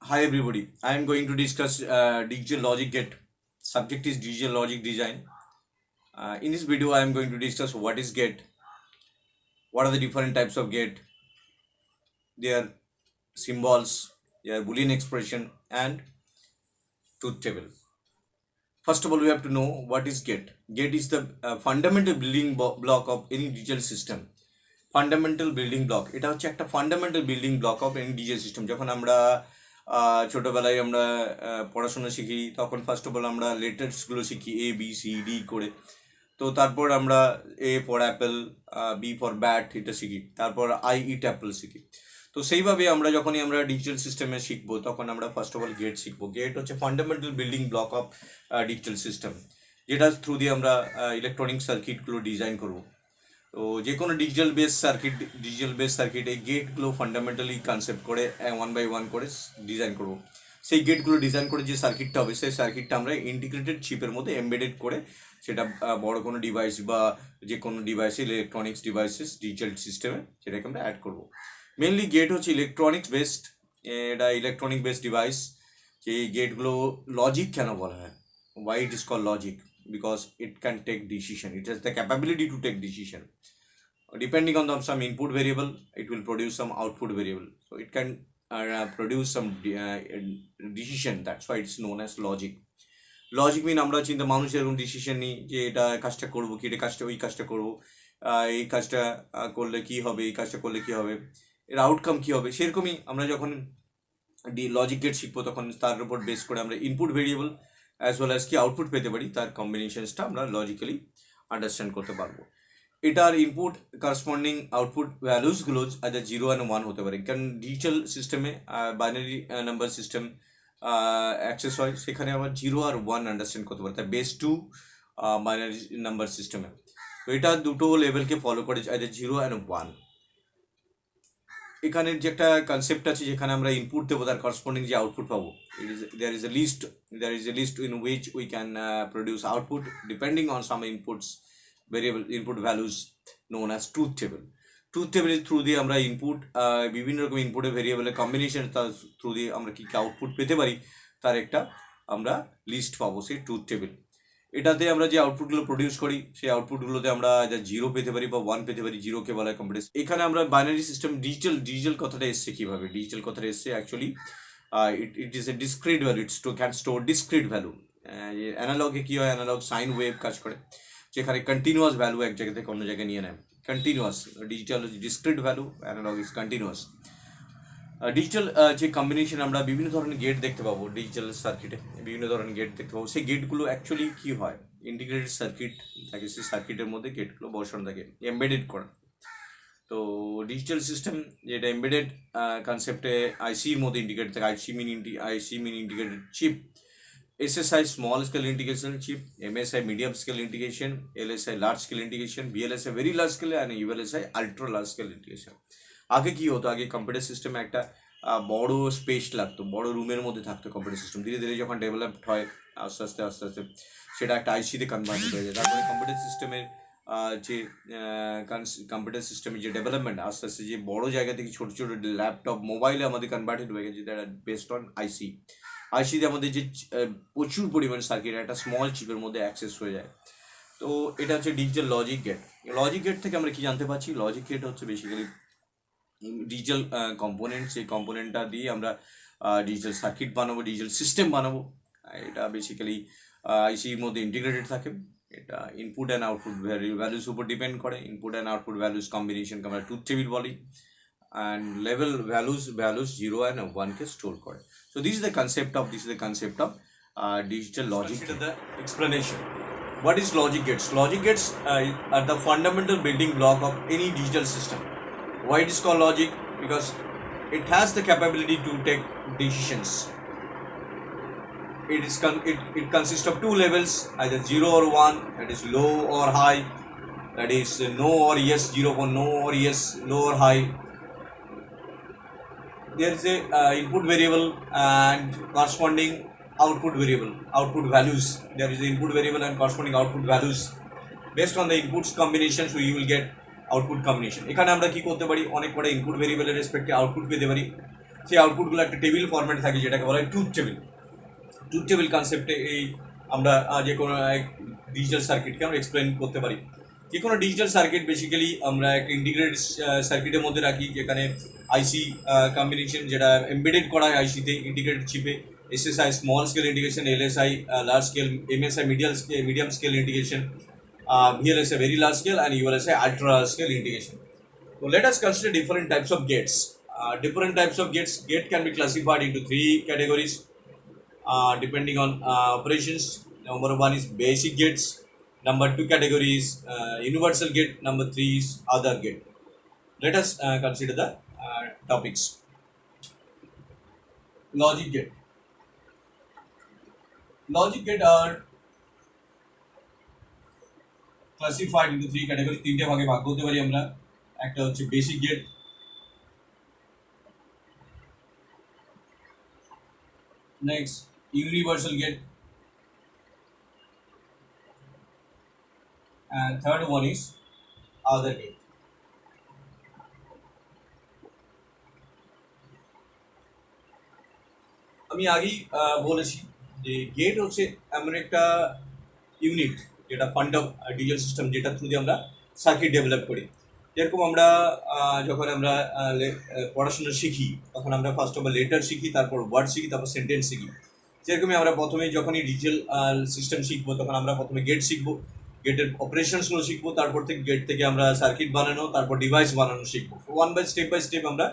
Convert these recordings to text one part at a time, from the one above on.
Hi everybody, I am going to discuss digital logic gate. Subject is digital logic design. In this video, I am going to discuss what is gate, what are the different types of gate, their symbols, their boolean expression, and truth table. First of all, we have to know what is gate. Gate is the fundamental building block of any digital system. Fundamental building block, এটা হচ্ছে একটা fundamental building block of any digital system. যখন আমরা ছোটোবেলায় আমরা পড়াশোনা শিখি, তখন ফার্স্ট অফ অল আমরা লেটার্সগুলো শিখি ABCD করে। তো তারপর আমরা A for Apple, B for bat এটা শিখি, তারপর I ইট অ্যাপেল শিখি। তো সেইভাবে আমরা যখনই আমরা ডিজিটাল সিস্টেমে শিখবো, তখন আমরা ফার্স্ট অফ অল গেট শিখবো। গেট হচ্ছে fundamental building block of digital system, যেটা থ্রু দিয়ে আমরা ইলেকট্রনিক সার্কিটগুলো ডিজাইন করবো। তো যে কোনো ডিজিটাল বেস সার্কিট এই গেটগুলো ফান্ডামেন্টালি কনসেপ্ট করে 1 বাই 1 করে ডিজাইন করব। সেই গেটগুলো ডিজাইন করে যে সার্কিটটা হবে, সেই সার্কিটটা আমরা ইন্টিগ্রেটেড চিপের মধ্যে এমবেডেড করে সেটা বড় কোনো ডিভাইস বা যে কোনো ডিভাইসে, ইলেকট্রনিক্স ডিভাইসেস ডিজিটাল সিস্টেমে সেটাকে আমরা অ্যাড করব। মেনলি গেট হচ্ছে ইলেকট্রনিক্স বেসড, এটা ইলেকট্রনিক বেসড ডিভাইস। যে গেটগুলো লজিক কেন বলা হয়, why it is called logic? Because it can take decision, it has the capability to take decision. Depending on some input variable, it will produce some output variable, so it can produce some decision. That's why it's known as logic. Logic mean আমরা চিন্তা মানুষ এরকম decision নিই যে এটা কাজটা করবো কি, এটা কাজটা ওই কাজটা করবো, এই কাজটা করলে কি হবে, এই কাজটা করলে কি হবে, এর আউটকাম কি হবে। সেরকমই আমরা যখন লজিক গেট শিখবো, তখন তার উপর বেস করে আমরা input variable as well as কি আউটপুট পেতে পারি, তার কম্বিনেশনসটা আমরা লজিক্যালি আন্ডারস্ট্যান্ড করতে পারবো। এটার ইনপুট করসপন্ডিং আউটপুট ভ্যালুসগুলো আজ 0 and 1 হতে পারে, কারণ ডিজিটাল সিস্টেমে বাইনারি নাম্বার সিস্টেম অ্যাক্সেস হয়, সেখানে আমরা 0 আর 1 আন্ডারস্ট্যান্ড করতে পারি, তার বেস 2 বাইনারি নাম্বার সিস্টেমে। তো এটা দুটো লেভেলকে ফলো করে, আজ 0 and 1। এখানে যে একটা কনসেপ্ট আছে, যেখানে আমরা ইনপুট দেবো, তার করসপন্ডিং যে আউটপুট পাবো, there is a list in which we can produce output depending on some variable input values known as truth table. Truth টেবিলের থ্রু দিয়ে আমরা ইনপুট, বিভিন্ন রকম ইনপুটের ভেরিয়েবলের কম্বিনেশন, তার থ্রু দিয়ে আমরা কী কী আউটপুট পেতে পারি, তার একটা আমরা লিস্ট পাবো, সেই ট্রুথ টেবিল। এটাতে আমরা যে আউটপুটগুলো প্রডিউস করি, সেই আউটপুটগুলোতে আমরা 0 পেতে পারি বা 1 পেতে পারি। 0কে বলা হয় কম্পিউটার। এখানে আমরা বাইনারি সিস্টেম, ডিজিটাল কথাটা এসছে কীভাবে, ডিজিটাল কথাটা এসছে actually it is a discrete value, can store discrete value. অ্যানালগে কী হয়, অ্যানালগ সাইন ওয়েভ কাজ করে, যেখানে কন্টিনিউয়াস ভ্যালু এক জায়গা থেকে অন্য জায়গায় নিয়ে নেয়। Continuous, digital discrete value, analogue is continuous. Digital যে কম্বিনেশন আমরা বিভিন্ন ধরনের গেট দেখতে পাবো, ডিজিটাল সার্কিটে বিভিন্ন ধরনের গেট দেখতে পাবো। সেই গেটগুলো অ্যাকচুয়ালি কী হয়, ইন্টিগ্রেটেড সার্কিট থাকে, সেই সার্কিটের মধ্যে গেটগুলো বসানো থাকে, এমবেডেড করা। তো ডিজিটাল সিস্টেম যেটা এমবেডেড কনসেপ্টে আইসির মধ্যে ইন্টিগ্রেটেড থাকে, IC mean integrated chip, SSI small scale integration chip, MSI medium scale integration, LSI large scale integration, VLSI very large scale, and ULSI ultra large scale integration. আগে কী হতো, আগে computer সিস্টেমে একটা বড় স্পেস লাগতো, বড় রুমের মধ্যে থাকতো কম্পিউটার সিস্টেম। ধীরে ধীরে যখন ডেভেলপড হয়, আস্তে আস্তে সেটা একটা আইসিতে কনভার্ট হয়ে যায়। তারপরে কম্পিউটার সিস্টেমের যে কম্পিউটার সিস্টেমের যে ডেভেলপমেন্ট, আস্তে আস্তে যে বড় জায়গা থেকে ছোটো ছোটো ল্যাপটপ, মোবাইলে আমাদের কনভার্টেড হয়ে গেছে, দ্যাট বেসড অন আইসিতে আমাদের যে প্রচুর পরিমাণ সার্কিট একটা স্মল চিপের মধ্যে অ্যাক্সেস হয়ে যায়। তো এটা হচ্ছে digital logic gate. Logic gate থেকে আমরা কি জানতে পারছি, লজিক গেট হচ্ছে বেসিক্যালি ডিজিটাল কম্পোনেন্ট, সেই কম্পোনেন্টটা দিয়ে আমরা ডিজিটাল সার্কিট বানাবো, ডিজিটাল সিস্টেম বানাবো। এটা বেসিক্যালি আইসির মধ্যে ইন্টিগ্রেটেড থাকে। এটা ইনপুট অ্যান্ড আউটপুট ভ্যালুস উপর ডিপেন্ড করে। ইনপুট অ্যান্ড আউটপুট ভ্যালুস কম্বিনেশনকে আমরা ট্রুথ টেবিল বলি, and level values 0 and 1 কে স্টোর করে। So this is the concept of digital logic. Consider the explanation. What is logic gates? Logic gates are the fundamental building block of any digital system. Why it is called logic? Because it has the capability to take decisions. It consists of two levels, either 0 or 1, that is low or high, that is no or yes, 0 or no or yes, low or high. There is a input variable and corresponding output variable, output values. There is the input variable and corresponding output values. Based on the inputs combination, so you will get output combination. এখানে আমরা কি করতে পারি, অনেক কটা input ভেরিয়েবলের রেসপেক্টে output পেতে পারি। সেই আউটপুটগুলো একটা টেবিল ফরম্যাটে থাকে, যেটাকে বলা হয় ট্রুথ টেবিল। ট্রুথ টেবিল কনসেপ্টে এই আমরা যে কোনো ডিজিটাল সার্কিটকে আমরা এক্সপ্লেন করতে পারি। যে কোনো ডিজিটাল সার্কিট বেসিক্যালি আমরা একটা ইন্টিগ্রেটেড সার্কিটের মধ্যে রাখি, যেখানে আইসি কম্বিনেশন যেটা এমবেডেড করা হয় আইসিতে, ইন্টিগ্রেটেড চিপে, SSI small scale integration, LSI large scale, MSI medium scale integration, VLSI very large scale, and ULSI ultra large scale integration. So let us consider different types of gates. Different types of gates. Gate can be classified into three categories depending on operations. Number one is basic gates. Number two category is universal gate. Number three is other gate. Let us consider the topics. Logic gate. Logic gate are classified into three categories. তিনটে ভাগে ভাগ করতে পারি আমরা। একটা হচ্ছে basic gate, next universal gate, and third one is other gate. আমি আগেই বলেছি যে গেট হচ্ছে এমন একটা ইউনিট যেটা ফান্ড অফ ডিজিটাল সিস্টেম, যেটা থ্রু দিয়ে আমরা সার্কিট ডেভেলপ করি। যেরকম আমরা যখন আমরা পড়াশোনা শিখি, তখন আমরা ফার্স্ট অফ অল লেটার শিখি, তারপর ওয়ার্ড শিখি, তারপর সেন্টেন্স শিখি। যেরকমই আমরা প্রথমে যখনই ডিজিটাল সিস্টেম শিখবো, তখন আমরা প্রথমে গেট শিখবো, গেটের অপারেশনসগুলো শিখবো, তারপর থেকে গেট থেকে আমরা সার্কিট বানানো, তারপর ডিভাইস বানানো শিখবো। ওয়ান বাই স্টেপ আমরা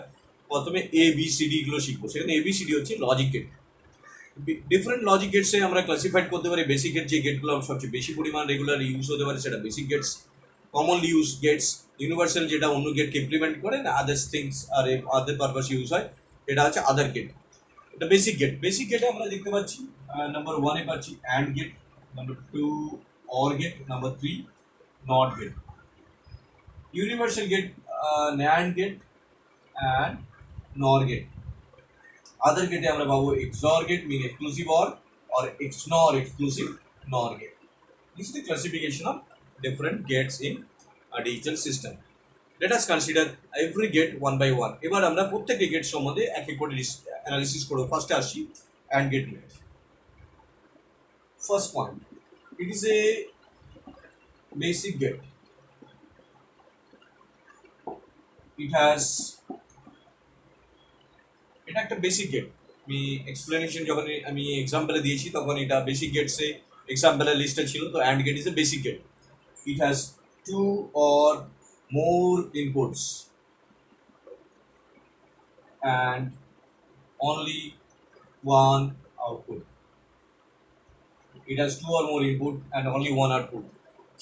প্রথমে ABCD-গুলো শিখবো। সেখানে ABCD হচ্ছে লজিক গেট। ডিফারেন্ট লজিক গেটসে আমরা ক্লাসিফাইড করতে পারি। বেসিক গেট, যে গেটগুলো সবচেয়ে বেশি পরিমাণ রেগুলার ইউজ হতে পারে, সেটা basic gates. Commonly use gates universal, যেটা অন্য গেটকে ইমপ্লিমেন্ট করে না, আদার্স থিংস আর আদার পারপাস ইউজ হয়, এটা হচ্ছে আদার গেট। এটা বেসিক গেট। বেসিক গেটে আমরা দেখতে পাচ্ছি নাম্বার ওয়ানে পাচ্ছি AND gate, number two OR gate, number three NOT gate. Universal gate NAND gate and NOR gate. Other গেটে আমরা পাবো XOR gate, mean exclusive or XNOR, exclusive NOR gate. This is the classification of different gates in a digital system. Let us consider every gate one by one. এবার আমরা প্রত্যেকটি gate সম্বন্ধে এক এক করে অ্যানালিসিস করব। ফার্স্টে আসি অ্যান্ড গেট নিয়ে। First point, it is a basic gate. It has, এটা একটা বেসিক গেট। আমি এক্সপ্লেনেশন যখন আমি এক্সাম্পলে দিয়েছি, তখন এটা বেসিক গেটসে এক্সাম্পলের লিস্টে ছিল। তো AND gate is a basic gate. It has two or more inputs and only one output. It has two or more input and only one output.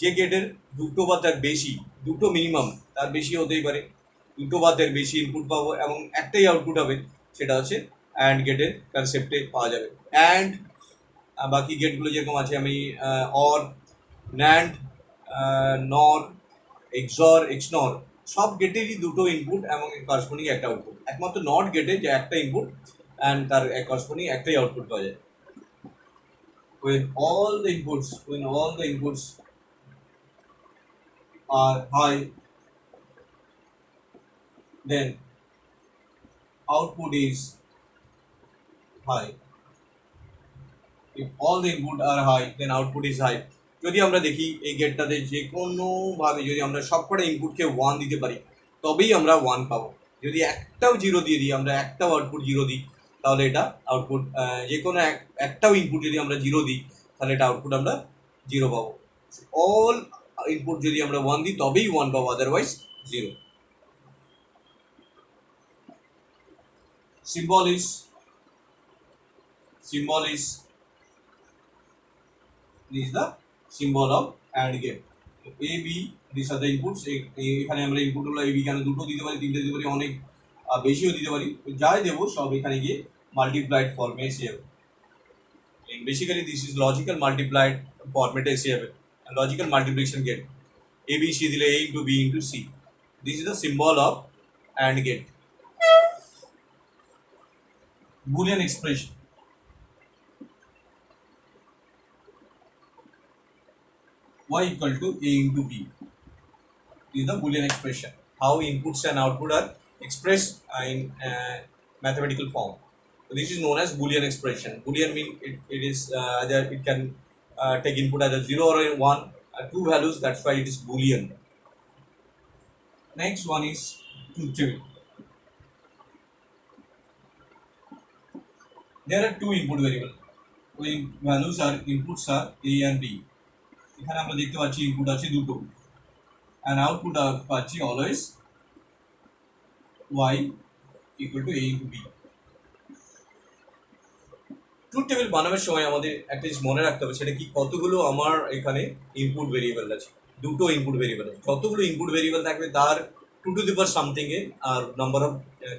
যে গেটের দুটো বা তার বেশি, দুটো মিনিমাম, তার বেশি হতেই পারে, দুটো বা তার বেশি ইনপুট পাবো এবং একটাই আউটপুট হবে, সেটা হচ্ছে অ্যান্ড গেটের কনসেপ্টে পাওয়া যাবে। অ্যান্ড বাকি গেটগুলো যেরকম আছে, আমি অর, NAND, নর, XOR, XNOR, সব গেটেরই দুটো ইনপুট এবং করেসপন্ডিং একটা আউটপুট। একমাত্র নট গেটে যে একটা ইনপুট অ্যান্ড তার করেসপন্ডিং একটাই আউটপুট পাওয়া যায়। when all the inputs are high, then output is high. If all the input are high, then output is high. যদি আমরা দেখি এই গেটটাতে যে কোনোভাবে যদি আমরা সবকটা ইনপুটকে 1 দিতে পারি, তবেই আমরা 1 পাবো। যদি একটাও 0 দিয়ে দিই, আমরা একটাও আউটপুট 0 দিই, তাহলে এটা আউটপুট, যে কোনো একটাও ইনপুট যদি আমরা 0 দিই, তাহলে এটা আউটপুট আমরা 0 পাবো। অল ইনপুট যদি আমরা 1 দিই, তবেই 1 পাবো, otherwise 0। symbol is this is the symbol of AND gate. AB, these are the inputs. এখানে আমরা ইনপুট হলো AB, কেন দুটো দিতে পারি, তিনটে দিতে পারি, অনেক বেশিও দিতে পারি। যাই দেবো সব এখানে গিয়ে মাল্টিপ্লাইড ফর্মে এসে যাবে। Basically this is logical multiplied ফর্মেটে এসে যাবে। লজিক্যাল মাল্টিপ্লিকেশন গেট, ABC দিলে A into B into C. This is the symbol of AND gate. Boolean expression, y equal to A into B. This is the Boolean expression. How inputs and output are expressed in mathematical form. So this is known as Boolean expression. Boolean mean it is either it can take input either 0 or 1, two values. That's why it is Boolean. Next one is truth table. There are two input variable. ওই values আর inputs are A and B. এখানে আমরা দেখতে পাচ্ছি input আছে দুটো and output পাচ্ছি always y equal to a into b। Truth table বানানোর সময় আমাদের একটা জিনিস মনে রাখতে হবে, সেটা কি কতগুলো আমার এখানে ইনপুট ভেরিয়েবল আছে। দুটো ইনপুট ভেরিয়েবল আছে, যতগুলো ইনপুট ভেরিয়েবল থাকবে তার 2 টু দি পাওয়ার সামথিং এ আর নাম্বার অফ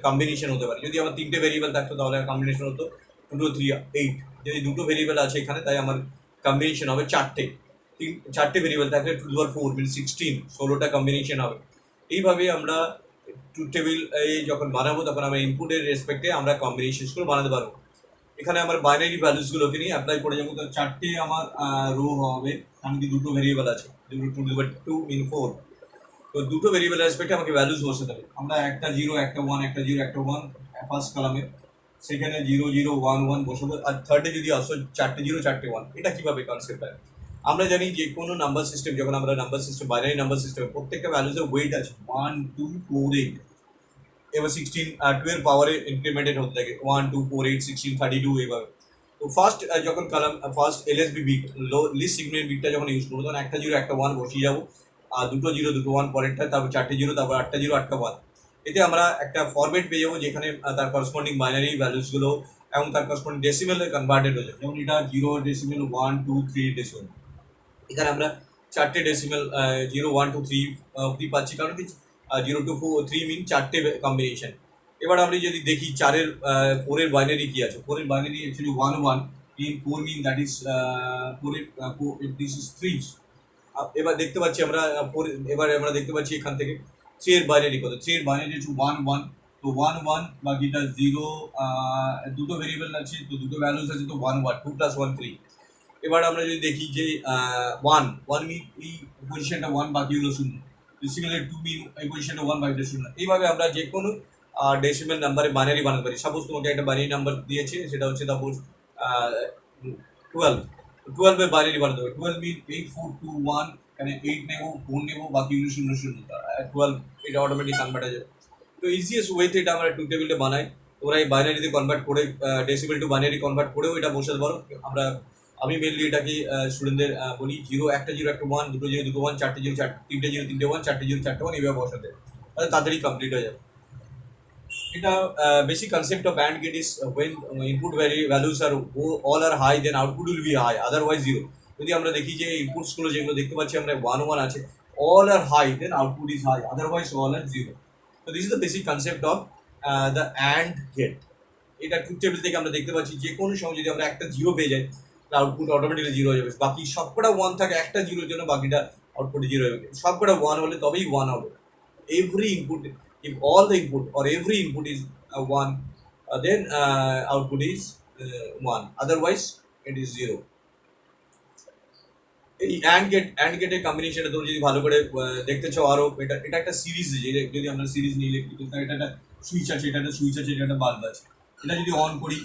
কম্বিনেশন হতে পারে। যদি আমার 3টে ভেরিয়েবল থাকতো তাহলে কম্বিনেশন হতো 2 টু 3 8। যদি দুটো ভেরিয়েবল আছে এখানে তাই আমার কম্বিনেশন হবে 4টে। 4টে ভেরিয়েবল থাকলে 2 to the power 4 mean 16, 16টা combination হবে। এইভাবে আমরা ট্রুথ টেবিল যখন বানাবো তখন আমরা ইনপুটের রেসপেক্টে আমরা কম্বিনেশনসগুলো বানাতে পারবো। এখানে আমার বাইনারি ভ্যালুসগুলোকে নিয়ে অ্যাপ্লাই করে যাবো। তো 4টে আমার রো হবে, এমনকি দুটো ভেরিয়েবল আছে, 2 টু দি পাওয়ার 2 মিন 4। তো দুটো ভেরিয়েবল রেসপেক্টে আমাকে ভ্যালুস বসাতে হবে। আমরা একটা 0 একটা 1, একটা 0 একটা 1 ফার্স্ট কলামে, সেখানে 0 0 1 1 বসাবো। আর থার্ডে যদি আসো 4টে 0 4টে 1। এটা কিভাবে কনসেপ্ট হয়? আমরা জানি যে কোনো নাম্বার সিস্টেম, যখন আমরা নাম্বার সিস্টেম বাইনারি নাম্বার সিস্টেমে প্রত্যেকটা ভ্যালুসের ওয়েট আছে 1 2 4 8। এবার 16 12 পাওয়ারে ইনক্রিমেন্টেড হতে থাকে 1 2 4 8 16 32 এইভাবে। তো ফার্স্ট যখন column first LSB bit least signal বিটটা যখন ইউজ করবো তখন একটা 0 একটা 1 বসিয়ে যাবো, আর দুটো 0 দুটো 1 পরেরটা, তারপর 4টে 0, তারপর 8টা 0 8টা 1। এতে আমরা একটা ফরম্যাট পেয়ে যাবো যেখানে তার করসপন্ডিং বাইনারি ভ্যালুসগুলো এবং তার করসপন্ডিং ডেসিমেলে কনভার্টেড হয়ে যাবে। যেমন এটা 0 ডেসিমেল 1 2 3 ডেসিমেল। এখানে আমরা 4টে ডেসিমেল 0 1 2 3 অব্দি পাচ্ছি, কারণ কি 0 2 4 3 মিন 4টে কম্বিনেশন। এবার আমরা যদি দেখি 4-এর বাইনারি কি আছে। 4-এর binary actually 1 1 in 4 mean that is 4 this is 3। এবার দেখতে পাচ্ছি আমরা এবার আমরা দেখতে পাচ্ছি এখান থেকে 3-এর বাইনারি কত। 3-এর বাইনারি হচ্ছে 1 1। তো 1 1 বাকিটা 0, দুটো ভেরিয়েবল আছে তো দুটো ভ্যালুস আছে, তো 1 1 2 + 1 3। এবার আমরা যদি দেখি যে 1 1 মিন এই পজিশনটা 1 বাকিগুলো 0, বেসিক্যালি 2 মিন এই পজিশনটা 1 বাকিটা 0। এইভাবে আমরা যে কোনো ডেসিমেল নাম্বারে বাইনারি বানাতে পারি। সাপোজ তোমাকে একটা বাইনারি নাম্বার দিয়েছে, সেটা হচ্ছে সাপোজ 12। 12-এর বাইনারি বানাতে হবে। 12 মিন 8 4 2 1, এখানে 8 নেবো 4 নেবো বাকিগুলো 0 0। 12 এটা অটোমেটিক কনভার্ট হয়ে যাবে। তো ইজিয়েস্ট ওয়েতে এটা আমরা ট্রুথ টেবিলটা বানাই। তোমরা এই বাইনারিতে কনভার্ট করে ডেসিমেল টু বাইনারি কনভার্ট করেও এটা বসাতে পারো। আমি মেনলি এটাকে স্টুডেন্টদের বলি 0 একটা 0 একটা 1, দুটো 0 দুটো 1, 4টে 0 3টে 0 3টে 1, 4টে 0 4টে 1 এইভাবে বসাতে, তাহলে তাড়াতাড়ি কমপ্লিট হয়ে যাবে। এটা basic concept of AND gate is when input values are all are high, then output will be high, otherwise 0। যদি আমরা দেখি যে ইনপুটস গুলো যেগুলো দেখতে পাচ্ছি আমরা 1 1 আছে, all are high then output is high, otherwise all are 0। so this is the basic concept of the AND gate। এটা ট্রুথ টেবিল থেকে আমরা দেখতে পাচ্ছি যে কোনো সময় যদি আমরা একটা 0 পেয়ে যাই আউটপুট অটোমেটিক্যালি 0 হয়ে যাবে। বাকি সবকটা 1 থাকে, একটা 0-এর জন্য বাকিটা আউটপুট 0 হয়ে যাবে। সবকটা 1 হলে তবেই 1 হবে। every input, if all the input or every input is 1, then output is 1, otherwise it is 0। এই অ্যান্ড গেটের কম্বিনেশনটা তুমি যদি ভালো করে দেখতে চাও আরো, এটা একটা সিরিজ। যদি আমরা সিরিজ নিই ইলেকট্রিক, এটা একটা সুইচ আছে, এটা একটা সুইচ আছে, এটা একটা বাল্ব আছে। এটা যদি অন করি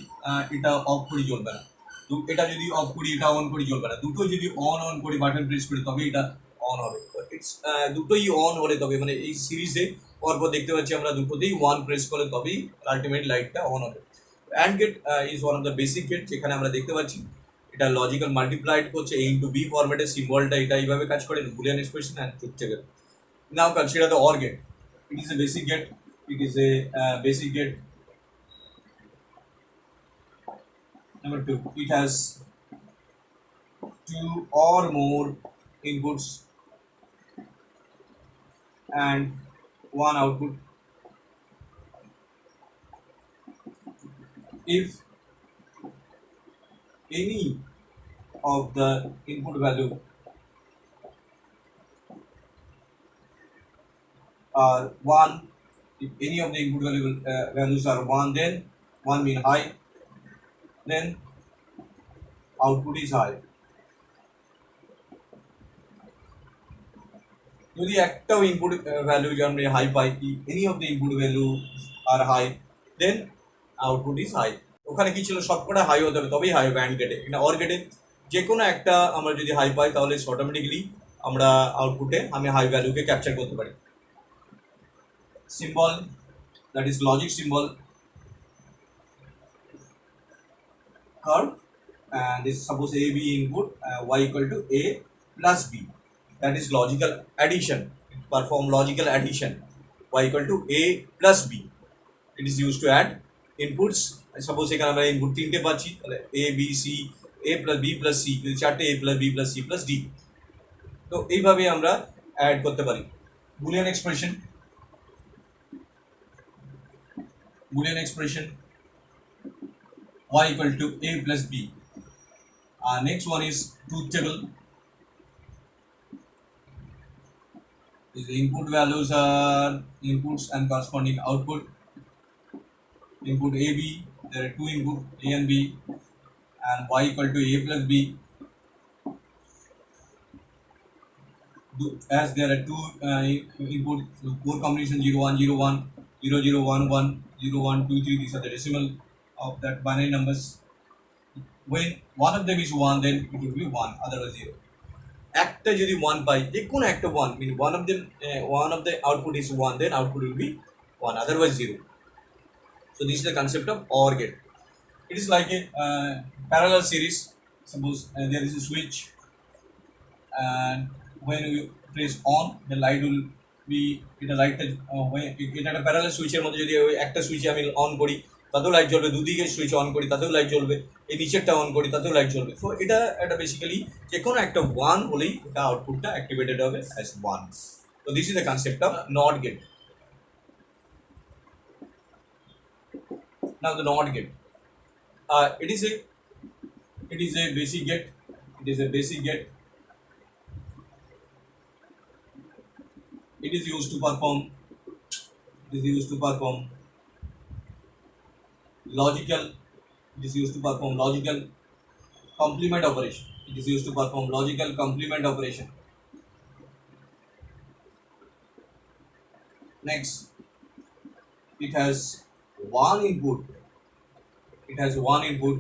এটা অফ করি জ্বলবে না, তো এটা যদি অফ করি এটা অন করি জ্বলবে না। দুটো যদি অন করি বাটন প্রেস করি তবে এটা অন হবে। ইটস দুটোই অন হলে তবে, মানে এই সিরিজে পরপর দেখতে পাচ্ছি আমরা দুটোতেই 1 প্রেস করলে তবেই আলটিমেট লাইটটা অন হবে। AND gate is one of the basic gate, যেখানে আমরা দেখতে পাচ্ছি এটা লজিক্যাল মাল্টিপ্লাইড করছে a into b ফরম্যাটের সিম্বলটা এটা এইভাবে কাজ করে, Boolean expression and truth table. Now consider the OR gate। it is a basic gate, it is a basic gate number 2। it has 2 or more inputs and 1 output if any of the input value are 1, if any of the input values are 1, then 1 mean high, then output is high। যদি একটাও input value আমরা high পাই, any of the input value are high, then output is high. ওখানে কি ছিল, সবকটা high হতে হবে তবেই হাই হবে অ্যান্ড গেটে। এটা অর গেটে যে কোনো একটা আমরা যদি হাই পাই তাহলে অটোমেটিক্যালি আমরা আউটপুটে আমি হাই ভ্যালুকে ক্যাপচার করতে পারি। Symbol, that is logic symbol curve, and this suppose a b input y equal to a plus b, that is logical addition, perform logical addition, y equal to a plus b, it is used to add inputs. suppose এখানে আমরা input তিনটে পাচ্ছি, তাহলে a b c, a plus b plus c, যদি চারটে a plus b plus c plus d, তো এইভাবে আমরা অ্যাড করতে পারি। Boolean expression, Boolean expression y equal to a plus b. Next one is truth table. The input values are inputs and corresponding output. Input a b, there are two input a and b, and y equal to a plus b. As there are two input, core combination 0 1 0 1, 0 0 1 1, 0 1 2 3, these are the decimal of that binary numbers. When one of them is 1, then it will be 1, otherwise 0. একটা যদি 1 পাই, যে কোনো একটা 1, mean one of the output is 1, then output will be 1, otherwise 0. So this is the concept of OR gate. It is like a parallel series. Suppose there is a switch, and when you press on, the light will be, এটা লাইটটা এটা একটা parallel সুইচের মধ্যে যদি একটা সুইচে আমি on করি তাতেও লাইট জ্বলবে, দুদিকে সুইচ অন করি তাতেও লাইট জ্বলবে, এই নিচেরটা অন করি তাতেও লাইট জ্বলবে। সো এটা একটা বেসিক্যালি যে কোনো একটা 1 হলেই এটা আউটপুটটা অ্যাক্টিভেটেড হবে as 1. So this is the concept of NOT gate. Now the NOT gate, it is a basic gate. It is a basic gate. It is used to perform logical. It is used to perform logical complement operation. It is used to perform logical complement operation. Next, it has one input. It has one input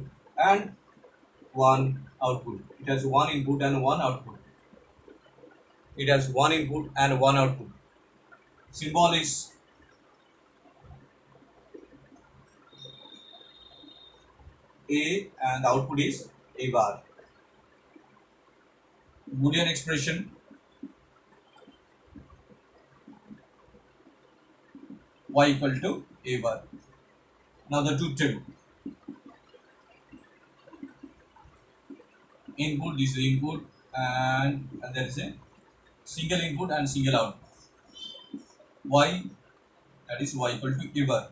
and one output. It has one input and one output. It has one input and one output. Symbol is A and the output is A bar. Boolean expression, y equal to A bar. Now the truth table. Input, this is input, and there is a single input and single output. Y, that is y equal to A bar.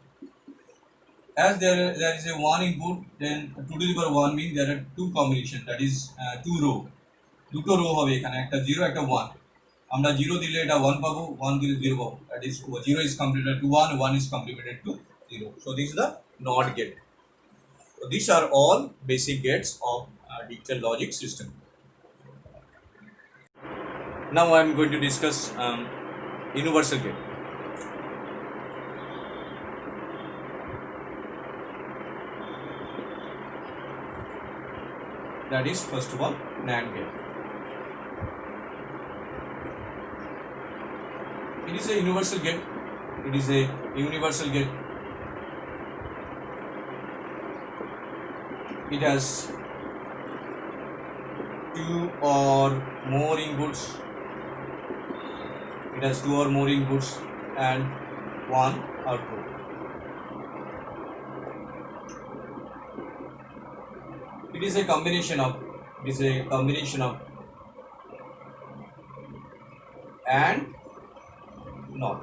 As there is a one input, then 2 to the power 1 means there are two combination, that is two row. দুটো rho হবে এখানে, একটা 0 একটা 1. আমরা 0 দিলে এটা 1 পাবো, 1 দিলে 0 পাবো, that is 0 is complemented to 1, 1 is complemented to 0. So this is the NOT gate. So these are all basic gates of digital logic system. Now I am going to discuss universal gate. That is first of all NAND gate. It is a universal gate. It is a universal gate. It has two or more inputs. It has two or more inputs and one output. It is a combination of and NOT.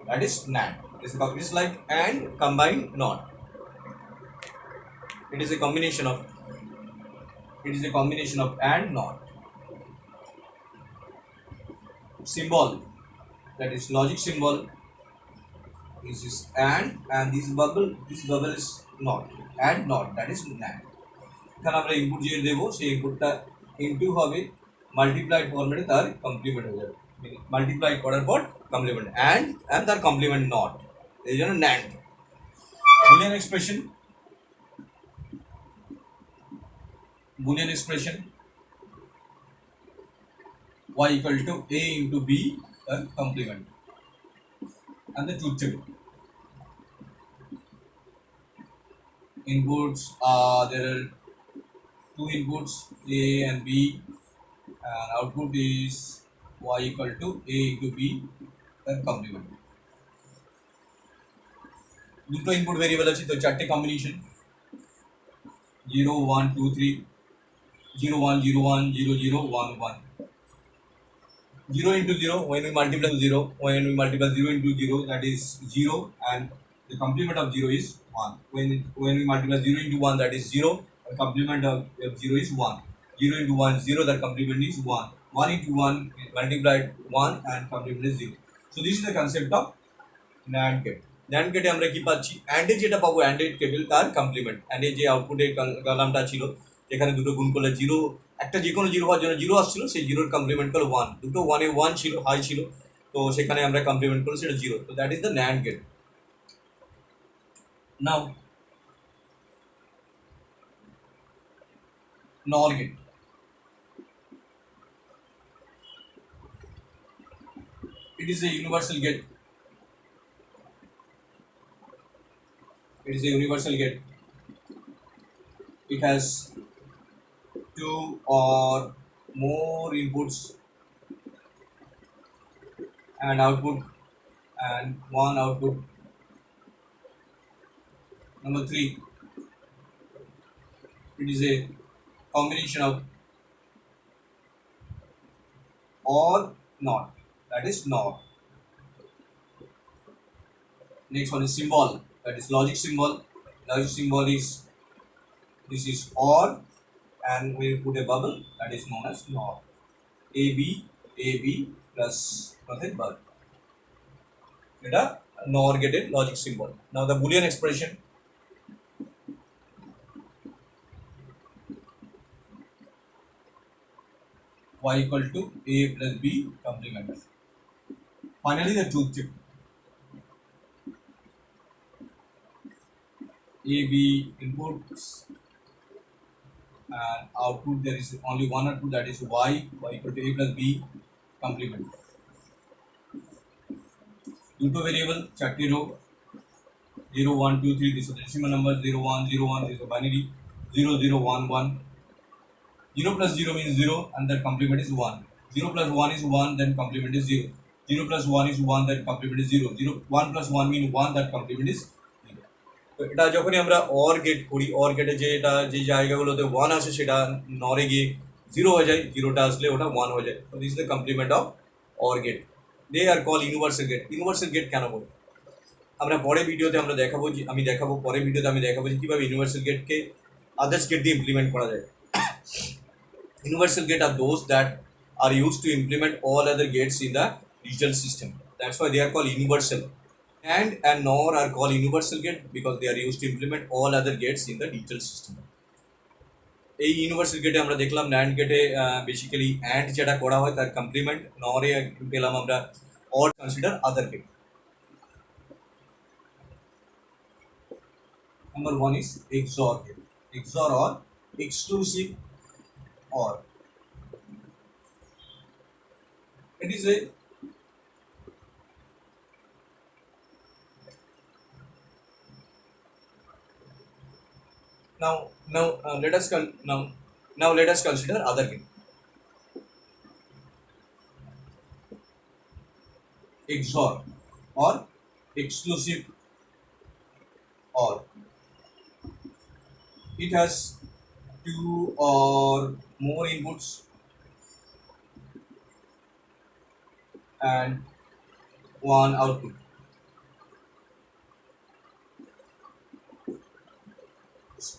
That is NAND. It is like and combined NOT. It is a combination of and NOT. Symbol, that is logic symbol. This is and this bubble is NOT, and NOT, that is NAND. এখানে আমরা input যে দেবো সেই ইনপুটটা into হবে, multiplied ফরম্যাটে তার complement হয়ে যাবে, মাল্টিপ্লাই করার পর কমপ্লিমেন্ট, অ্যান্ড তার কমপ্লিমেন্ট নট, এই জন্য NAND. boolean expression y equal to a into b complement and the truth table. Inputs there are two inputs a and b, and output is y equal to a into b complement. দুটো input variable আছে, তো চারটে combination 0 1 2 3 0 1 0 1 0 0 1 1. 0 into 0, when we multiply 0, when we multiply 0 into 0, that is 0, and the complement of 0 is 1. When we multiply 0 into 1, that is 0, the complement of 0 is 1. 0 into 1 0, that complement is 1. 1 into 1 is multiplied 1 and complement is 0. So this is the concept of NAND gate. NAND gate আমরা কি পাচ্ছি, AND এ যেটা পাবো AND table তার complement, AND এ যে আউটপুটের কলামটা ছিল যেখানে দুটো গুণ করলে 0, একটা যে কোনো 0 হওয়ার জন্য 0 আসছিল, সেই 0 এর কমপ্লিমেন্ট করলে 1, দুটো 1 এ 1 ছিল, হাই ছিল, তো সেখানে আমরা কমপ্লিমেন্ট করলে সেটা 0. তো that is the NAND gate. Now NOR gate. It is a universal gate. It is a universal gate. It has two or more inputs and output and one output. Number 3, it is a combination of or not, that is NOR. Next one is symbol, that is logic symbol. Logic symbol is, this is OR, and we put a bubble, that is known as NOR. AB plus nothing but এটা NOR gated logic symbol. Now the Boolean expression, y equal to a plus b complement. Finally the truth table. A, B inputs and output, there is only one output, that is y equal to a plus b complement. দুটো variable, চারটি rho, 0 1 2 3, this is decimal number, 0 1 0 1, this is a binary, 0 0 1 1. 0 plus 0 means 0 and that complement is 1. 0 plus 1 is 1, then complement is 0. 0 plus 1 is 1, that complement is 0. 1 plus 1 means 1, that complement is 0. তো এটা যখনই আমরা OR gate করি, OR গেটে যে এটা যে জায়গাগুলোতে 1 আসে সেটা NOR এ গিয়ে 0 হয়ে যায়, 0টা আসলে ওটা 1 হয়ে যায়. So this is the complement of OR gate. They are called universal gate. Universal gate কেন বলে আমরা পরে ভিডিওতে আমরা দেখাবো, যে আমি দেখাবো পরে ভিডিওতে আমি দেখাবো যে কীভাবে ইউনিভার্সাল গেটকে আদার্স গেট দিয়ে ইমপ্লিমেন্ট করা যায়. Universal gate are those that are used to implement all other gates in the digital system. That's why they are called universal. And NOR are called universal gate because they are used to implement all other gates in the digital system. এই universal গেটে আমরা দেখলাম NAND গেটে basically AND যেটা করা হয় তার complement, NOR এ পেলাম আমরা OR consider other gate. Number 1 is XOR gate. XOR or exclusive OR. It is a now let us consider other gate. XOR or exclusive OR. It has two or more inputs and one output.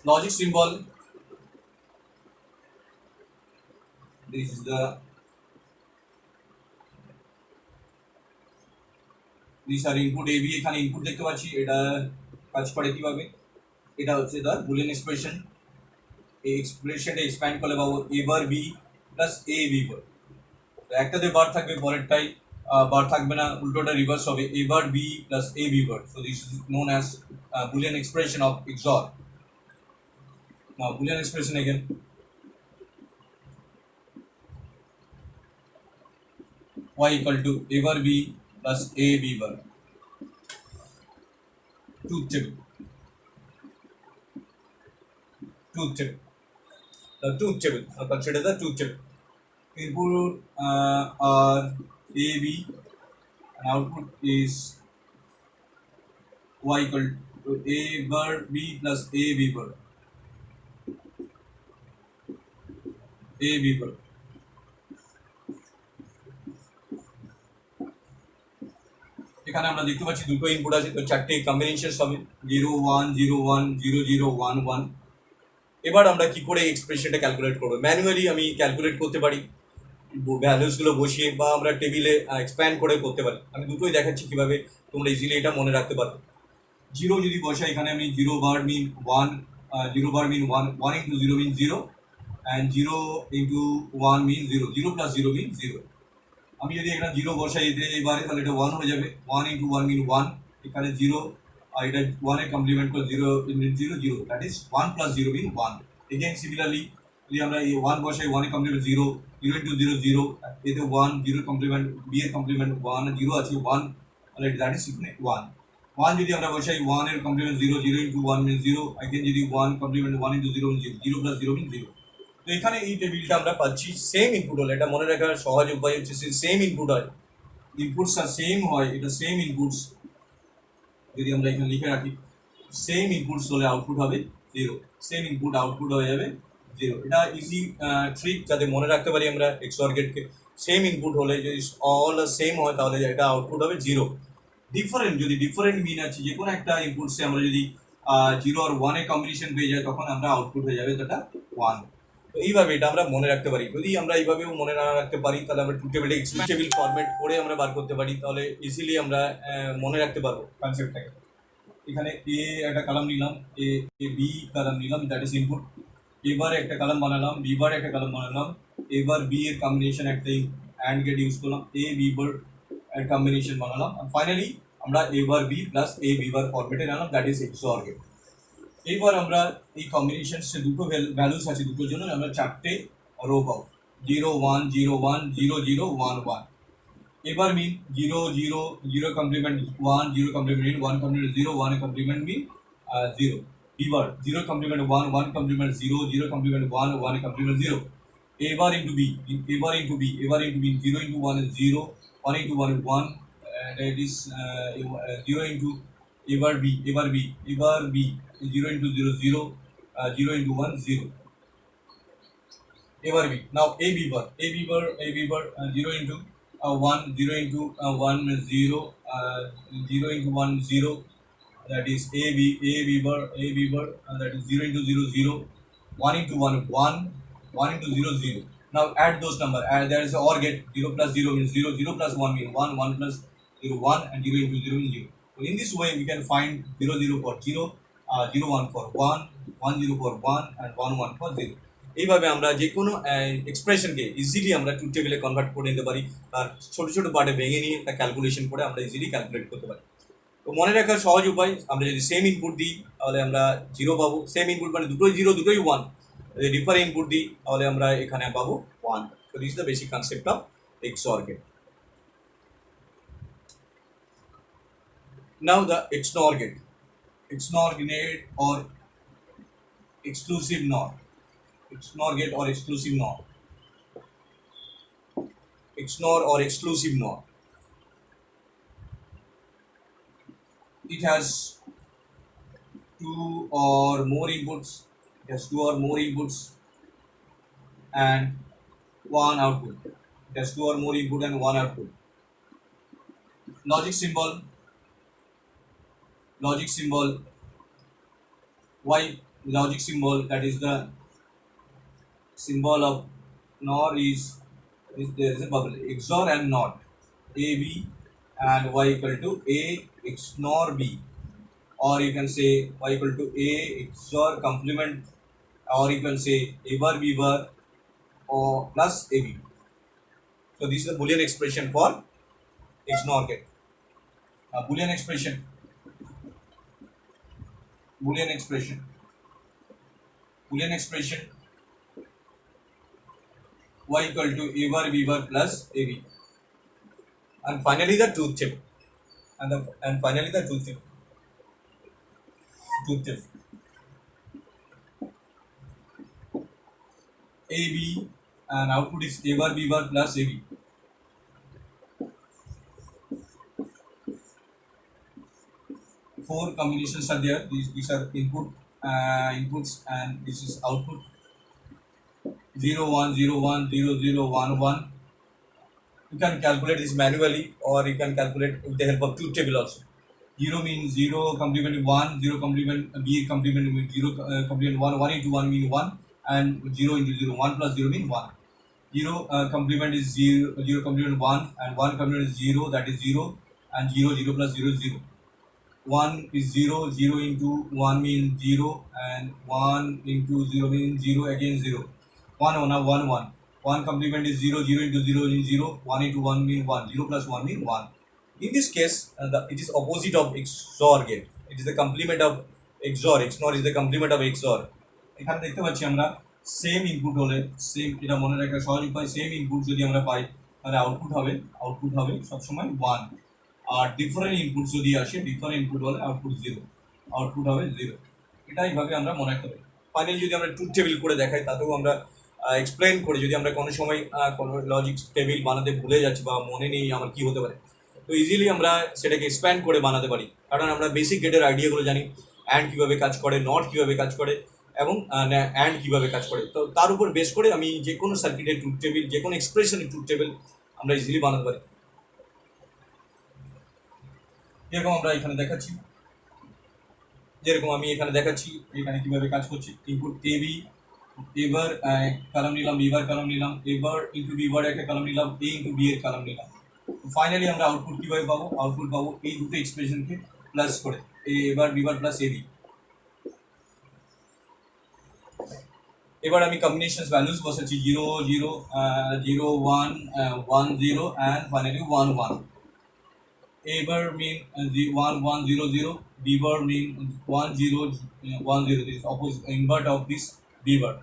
Logic symbol, this is the, these are input AB, এখানে input দেখতে পাচ্ছি, এটা কাজ করে কিভাবে, এটা হচ্ছে তার বুলিয়ান এক্সপ্রেশন. এই এক্সপ্রেশনটা এক্সপ্যান্ড করলে পাবো a bar b plus a b বার, তো একটাতে বার থাকবে, পরেরটাই বার থাকবে না, উল্টোটা রিভার্স হবে, a bar b plus a b bar. So this is known as Boolean expression of XOR. Now Boolean expression again. Y equal to a bar b plus a b bar. Truth table. Truth table. The truth table. Now consider the truth table. Input are a b and output is y equal to a bar b plus a b bar. A b bar. এখানে আমরা দেখতে পাচ্ছি দুটো input আছে, তো চারটে combination হবে 0 1 0 1 0 0 1 1। এবার আমরা কি করে এক্সপ্রেশনটা ক্যালকুলেট করবো? ম্যানুয়ালি আমি ক্যালকুলেট করতে পারি ভ্যালুসগুলো বসিয়ে, বা আমরা টেবিলে এক্সপ্যান্ড করে করতে পারি। আমি দুটোই দেখাচ্ছি কিভাবে তোমরা ইজিলি এটা মনে রাখতে পারো। 0 যদি বসাই, এখানে আমি 0 বার মিন 1, 0 বার মিন 1, 1 into 0 means 0, and 0 into 1 means 0, 0 plus 0 means 0। আমি যদি এখানে 0 বসাই এবারে, তাহলে এটা 1 হয়ে যাবে, 1 into 1 mean 1, এখানে 0, আর এটা 1 এর কমপ্লিমেন্ট করে 0 into 0 0, that is 1 plus 0 mean 1। Again similarly যদি আমরা এই 1 বসাই, 1 এর কমপ্লিমেন্ট 0, 0 into 0 0, এতে 1, 0 কমপ্লিমেন্ট, b এর কমপ্লিমেন্ট 1, 0 আছে 1, তাহলে দ্যাট ইজ 1। 1 যদি আমরা বসাই, 1 এর কমপ্লিমেন্ট 0, 0 into 1 means 0, এগেইন যদি 1 complement 1 into 0 means 0, 0 plus 0 means 0। তো এখানে এই টেবিলটা আমরা পাচ্ছি সেম ইনপুট হলে, এটা মনে রাখার সহজ উপায় হচ্ছে সেম ইনপুট হয়, ইনপুটস আর সেম হয়, এটা সেম ইনপুটস যদি আমরা এখানে লিখে রাখি, সেম ইনপুটস হলে আউটপুট হবে 0, সেম ইনপুট আউটপুট হয়ে যাবে 0। এটা ইজি ট্রিক যাতে মনে রাখতে পারি আমরা XOR গেটকে। সেম ইনপুট হলে যদি অল সেম হয়, তাহলে এটা আউটপুট হবে 0। ডিফারেন্ট, যদি ডিফারেন্ট মিন আছে যে কোনো একটা ইনপুটসে আমরা যদি 0 আর 1 এর কম্বিনেশন পেয়ে যাই, তখন আমরা আউটপুট হয়ে যাবে সেটা 1। তো এইভাবে এটা আমরা মনে রাখতে পারি। যদি আমরা এইভাবেও মনে না রাখতে পারি, তাহলে আমরা টু টেবিলে টেবিল ফরম্যাট করে আমরা বার করতে পারি, তাহলে ইজিলি আমরা মনে রাখতে পারবো কনসেপ্টটাকে। এখানে এ একটা কলাম নিলাম, এ বি কলাম নিলাম, দ্যাট ইজ ইনপুট। এবার একটা কলাম বানালাম, বি বার একটা কলাম বানালাম, এবার বি এর কম্বিনেশন একটা অ্যান্ড গেট ইউজ করলাম, এ বি বার এর কম্বিনেশন বানালাম, আর ফাইনালি আমরা এ বার বি প্লাস এ বি বার ফরম্যাটে আনলাম, দ্যাট ইজ XOR গেট। এইবার আমরা এই কম্বিনেশন সে দুটো ভ্যালুস আছে, দুটোর জন্য আমরা চারটে রো পাবো, 0 1 0 1 0 0 1 1। এবার মিন 0 0 0 কমপ্লিমেন্ট 1, 0 কমপ্লিমেন্ট 1 কমপ্লিমেন্ট 0, 1 কমপ্লিমেন্ট মিন 0। এবার 0 কমপ্লিমেন্ট 1, 1 কমপ্লিমেন্ট 0, 0 কমপ্লিমেন্ট 1, 1 কমপ্লিমেন্ট 0। এবার ইন্টু বি, এবার ইন্টু বি, এবার into B, 0 into 1 is 0, 1 into 1 is 1, that is 0 into এবার বি, এবার বি, এবার বি, 0 into 0 0, 0 into 1 0। এবার B, now A B bar, A B bar, A B bar, 0 into 1, 0 into 1 0, 0 into 1 0, that is a b bar, a b bar, that is 0 into 0 0, 1 into 1 1, 1 into 0 0। Now add those number, there is a OR gate, 0 plus 0 means 0, 0 plus 1 means 1, 1 plus 0 1, and 0 into 0 means 0। So in this way we can find 0 0 for 0, 0 1 for 1, 1 0 for 1, and 1 1 for 0। এইভাবে আমরা যে কোনো এক্সপ্রেশনকে easily আমরা two টেবিলে convert করে নিতে পারি, তার ছোটো ছোটো পার্টে ভেঙে নিয়ে তা ক্যালকুলেশন করে আমরা ইজিলি ক্যালকুলেট করতে পারি। তো মনে রাখার সহজ উপায়, আমরা যদি সেম ইনপুট দিই তাহলে আমরা 0 পাবো, সেম ইনপুট মানে দুটোই 0 দুটোই 1, যদি ডিফারেন্ট ইনপুট দিই তাহলে আমরা এখানে পাবো 1। তো this is the basic concept of XOR gate। Now the XNOR gate, XNOR gate or exclusive NOR, XNOR gate or exclusive NOR, XNOR or exclusive NOR. It has two or more inputs, it has two or more inputs and one output, it has two or more input and one output. Logic symbol, why logic symbol, that is the symbol of NOR is there is a bubble, XOR and NOT, A B and Y equal to A XNOR B, or you can say Y equal to A XOR complement, or you can say A bar B bar or plus A B। So this is the Boolean expression for XNOR gate. Boolean expression. Boolean expression. Boolean expression y equal to a bar b bar plus ab. And finally the truth table. And finally the truth table. Truth table. AB and output is a bar b bar plus ab. Four combinations are there. These are inputs, and this is output. 0 1 0 1 0 0 1 1. You can calculate this manually, or you can calculate with the help of truth table also. 0 means 0 complement 1, 0 complement b complement means 0 complement 1, 1 into 1 means 1, and 0 into 0, 1 plus 0 means 1. 0 complement is 0, 0 complement 1, and 1 complement is 0, that is 0, and 0 0 plus 0 is 0. 1 is 0, 0 into 1 means 0, and 1 into 0 means 0 again 0. 1 1 1 1. 1 complement is 0, 0 into 0 is 0, 1 into 1 means 1, 0 plus 1 means 1. In this case, it is opposite of XOR gate. It is the complement of XOR. XOR is the complement of XOR. এখানে দেখতে পাচ্ছি আমরা same input হলে same, এটা মনে রাখার সহজ উপায়, সেম ইনপুট যদি আমরা পাই তাহলে আউটপুট হবে সবসময় 1, আর ডিফারেন্ট ইনপুট যদি আসে, ডিফারেন্ট ইনপুট হলে আউটপুট হবে 0। এটা এইভাবে আমরা মনে রাখতে পারি। ফাইনালি যদি আমরা ট্রুথ টেবিল করে দেখাই, তাতেও আমরা এক্সপ্লেন করি, যদি আমরা কোনো সময় কোনো লজিক টেবিল বানাতে ভুলে যাচ্ছি বা মনে নেই আমার কী হতে পারে, তো ইজিলি আমরা সেটাকে এক্সপ্যান্ড করে বানাতে পারি, কারণ আমরা বেসিক গেটের আইডিয়াগুলো জানি। অ্যান্ড কীভাবে কাজ করে, নট কীভাবে কাজ করে, এবং অ্যান্ড কীভাবে কাজ করে। তো তার উপর বেস করে আমি যে কোনো সার্কিটের ট্রুথ টেবিল, যে কোনো এক্সপ্রেশনের ট্রুথ টেবিল আমরা ইজিলি বানাতে পারি। যেরকম আমরা এখানে দেখাচ্ছি, আমি এখানে দেখাচ্ছি এখানে কীভাবে কাজ করছে। ইনপুট এ বি, এবার কলাম নিলাম, বিবার কলাম নিলাম, এবার ইন্টু বিবার একটা কলাম নিলাম, এ ইন্টু বি এর কলাম নিলাম। ফাইনালি আমরা আউটপুট কীভাবে পাবো? আউটপুট পাবো এই দুটো এক্সপ্রেশনকে প্লাস করে, এবার বিবার প্লাস এ বি। এবার আমি কম্বিনেশন ভ্যালুস বসাচ্ছি 0 0 0 1 1 0 অ্যান্ড ফাইনালি 1 1। এবার মিন 1 1 0 0, Bieber mean 1 0 1 0, this is opposite invert of this Bieber.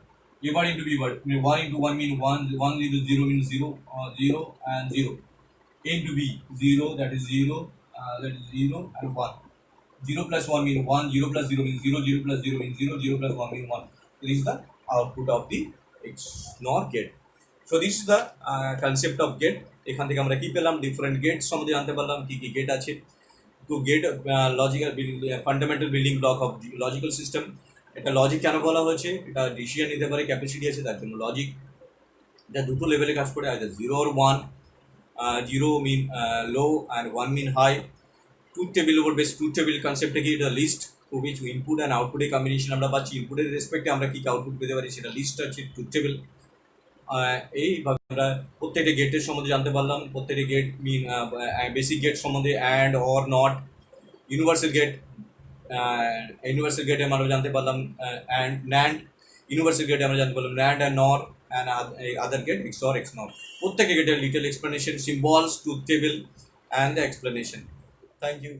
এবার into Bieber, 1 into 1 mean 1 1 into 0 means 0 0 and 0, into b 0, that is 0 and 1, 0 plus 1 means 1, 0 plus 0 means 0, 0 plus 0 means 0, 0 plus 1 means 1. This is the output of the XNOR gate. So this is the concept of gate. এখান থেকে আমরা কি পেলাম? Different gate সম্বন্ধে জানতে পারলাম, কী কী gate আছে। তো gate logical fundamental building block of logical system. এটা লজিক কেন বলা হয়েছে? এটা ডিসিশন নিতে পারে, ক্যাপাসিটি আছে, তার জন্য লজিক। এটা দুটো লেভেলে কাজ করে, either 0 or 1। 0 mean low and 1 mean high. Truth table উপর বেশ, ট্রুথ টেবিল কনসেপ্টে কি, এটা list to which input and আউটপুটের কম্বিনেশন আমরা পাচ্ছি। ইনপুটের রেসপেক্টে আমরা কী আউটপুট পেতে পারি সেটা লিস্ট আছে ট্রুথ টেবিল। এইভাবে আমরা প্রত্যেকটা গেটের সম্বন্ধে জানতে পারলাম। প্রত্যেকটা গেট মিন বেসিক গেট সম্বন্ধে, অ্যান্ড অর নট, ইউনিভার্সাল গেটে আমরা জানতে পারলাম অ্যান্ড ন্যান্ড, ইউনিভার্সাল গেটে আমরা জানতে পারলাম NAND and NOR, and other gate XOR XNOR। প্রত্যেকটা গেটের little explanation, symbols, truth table and the explanation. Thank you.